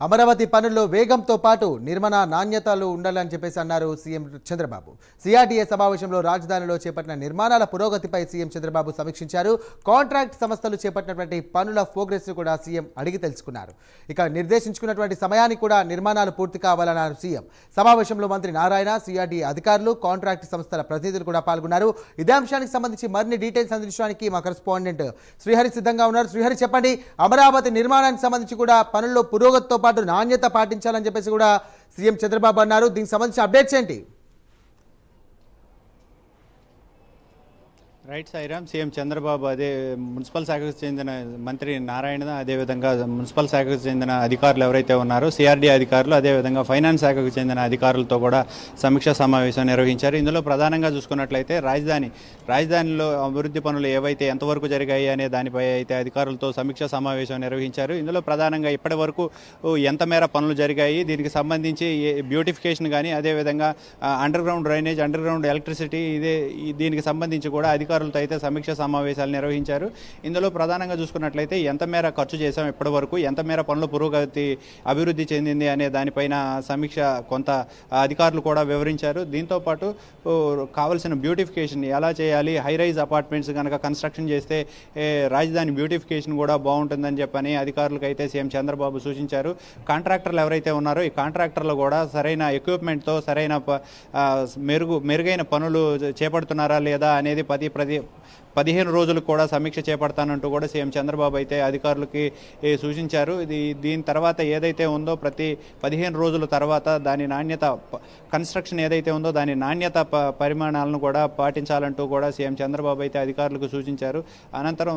అమరావతి పనుల్లో వేగంతో పాటు నిర్మాణ నాణ్యతలు ఉండాలని చెప్పేసి అన్నారు సీఎం చంద్రబాబు. సిఆర్డీఏ సమావేశంలో రాజధానిలో చేపట్టిన నిర్మాణాల పురోగతిపై సీఎం చంద్రబాబు సమీక్షించారు. కాంట్రాక్ట్ సంస్థలు చేపట్టినటువంటి పనుల ప్రోగ్రెస్ కూడా సీఎం అడిగి తెలుసుకున్నారు. ఇక నిర్దేశించుకున్నటువంటి సమయానికి కూడా నిర్మాణాలు పూర్తి కావాలన్నారు సీఎం. సమావేశంలో మంత్రి నారాయణ, సిఆర్డీఏ అధికారులు, కాంట్రాక్ట్ సంస్థల ప్రతినిధులు కూడా పాల్గొన్నారు. ఇదే అంశానికి సంబంధించి మరిన్ని డీటెయిల్స్ అందించడానికి మా కరెస్పాండెంట్ శ్రీహరి సిద్ధంగా ఉన్నారు. శ్రీహరి, చెప్పండి, అమరావతి నిర్మాణానికి సంబంధించి కూడా పనుల్లో పురోగతితో పాటు నాణ్యత పాటించాలని చెప్పేసి కూడా సీఎం చంద్రబాబు అన్నారు. దీనికి సంబంధించిన అప్డేట్స్ ఏంటి? రైట్ సాయిరామ్. సీఎం చంద్రబాబు అదే మున్సిపల్ శాఖకు చెందిన మంత్రి నారాయణ, అదేవిధంగా మున్సిపల్ శాఖకు చెందిన అధికారులు ఎవరైతే ఉన్నారో సిఆర్డీ అధికారులు, అదేవిధంగా ఫైనాన్స్ శాఖకు చెందిన అధికారులతో కూడా సమీక్షా సమావేశం నిర్వహించారు. ఇందులో ప్రధానంగా చూసుకున్నట్లయితే రాజధానిలో అభివృద్ధి పనులు ఏవైతే ఎంతవరకు జరిగాయి అనే దానిపై అయితే అధికారులతో సమీక్షా సమావేశం నిర్వహించారు. ఇందులో ప్రధానంగా ఇప్పటి వరకు ఎంత మేర పనులు జరిగాయి, దీనికి సంబంధించి బ్యూటిఫికేషన్ కానీ, అదేవిధంగా under ground drainage, under ground electricity, దీనికి సంబంధించి కూడా అధికారులతో అయితే సమీక్ష సమావేశాలు నిర్వహించారు. ఇందులో ప్రధానంగా చూసుకున్నట్లయితే ఎంత మేర ఖర్చు చేశాం ఇప్పటి వరకు, ఎంత మేర పనుల పురోగతి అభివృద్ధి చెందింది అనే దానిపైన సమీక్ష కొంత అధికారులు కూడా వివరించారు. దీంతోపాటు కావాల్సిన బ్యూటిఫికేషన్ ఎలా చేయాలి, హై రైజ్ అపార్ట్మెంట్స్ కనుక కన్స్ట్రక్షన్ చేస్తే రాజధాని బ్యూటిఫికేషన్ కూడా బాగుంటుందని చెప్పని అధికారులకు అయితే సీఎం చంద్రబాబు సూచించారు. కాంట్రాక్టర్లు ఎవరైతే ఉన్నారో ఈ కాంట్రాక్టర్లు కూడా సరైన ఎక్విప్మెంట్తో సరైన మెరుగైన పనులు చేపడుతున్నారా లేదా అనేది 15 రోజులు కూడా సమీక్ష చేపడతానంటూ కూడా సీఎం చంద్రబాబు అయితే అధికారులకి సూచించారు. దీని తర్వాత ఏదైతే ఉందో ప్రతి 15 రోజుల తర్వాత దాని నాణ్యత, కన్స్ట్రక్షన్ ఏదైతే ఉందో దాని నాణ్యత పరిమాణాలను కూడా పాటించాలంటూ కూడా సీఎం చంద్రబాబు అయితే అధికారులకు సూచించారు. అనంతరం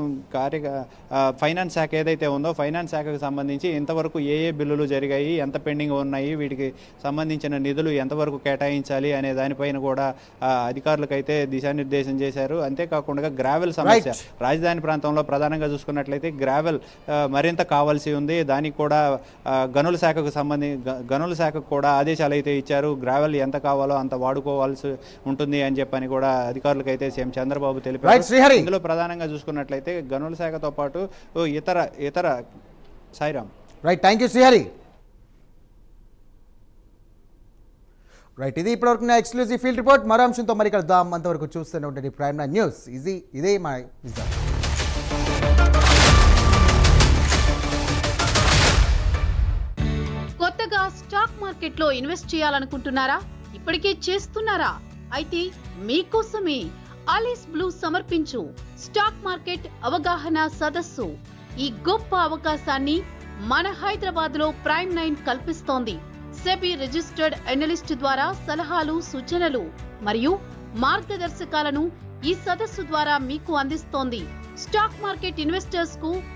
ఫైనాన్స్ శాఖ ఏదైతే ఉందో ఫైనాన్స్ శాఖకు సంబంధించి ఇంతవరకు ఏ బిల్లులు జరిగాయి, ఎంత పెండింగ్ ఉన్నాయి, వీటికి సంబంధించిన నిధులు ఎంతవరకు కేటాయించాలి అనే దానిపైన కూడా అధికారులకు అయితే దిశానిర్దేశం చేశారు. అంతేకాకుండా గ్రావెల్ సమస్య రాజధాని ప్రాంతంలో ప్రధానంగా చూసుకున్నట్లయితే గ్రావెల్ మరింత కావాల్సి ఉంది. దానికి కూడా గనుల శాఖకు కూడా ఆదేశాలు అయితే ఇచ్చారు. గ్రావెల్ ఎంత కావాలో అంత వాడుకోవాల్సి ఉంటుంది అని చెప్పని కూడా అధికారులకు అయితే సీఎం చంద్రబాబు తెలిపారు. ఇందులో ప్రధానంగా చూసుకున్నట్లయితే గనుల శాఖతో పాటు ఇతర Sairam. Right, thank you Srihari. Right, ఇది ఇప్పటివరకు నా ఎక్స్క్లూజివ్ ఫీల్డ్ రిపోర్ట్. మరో అంశంతో మరి కలుద్దాం. అంతవరకు చూస్తూనే ఉంటుంది ప్రైమ్ నైన్ న్యూస్. ఇదే మా విజన్. కొత్తగా స్టాక్ మార్కెట్లో ఇన్వెస్ట్ చేయాలనుకుంటున్నారా? ఇప్పటికే చేస్తున్నారా? అయితే మీకోసమే ఆలిస్ బ్లూ సమర్పించు స్టాక్ మార్కెట్ అవగాహన సదస్సు. ఈ గొప్ప అవకాశాన్ని మన హైదరాబాద్ లో ప్రైమ్ 9 కల్పిస్తోంది. సెబీ రిజిస్టర్డ్ అనలిస్ట్ ద్వారా సలహాలు, సూచనలు మరియు మార్గదర్శకాలను ఈ సదస్సు ద్వారా మీకు అందిస్తోంది. స్టాక్ మార్కెట్ ఇన్వెస్టర్స్ కు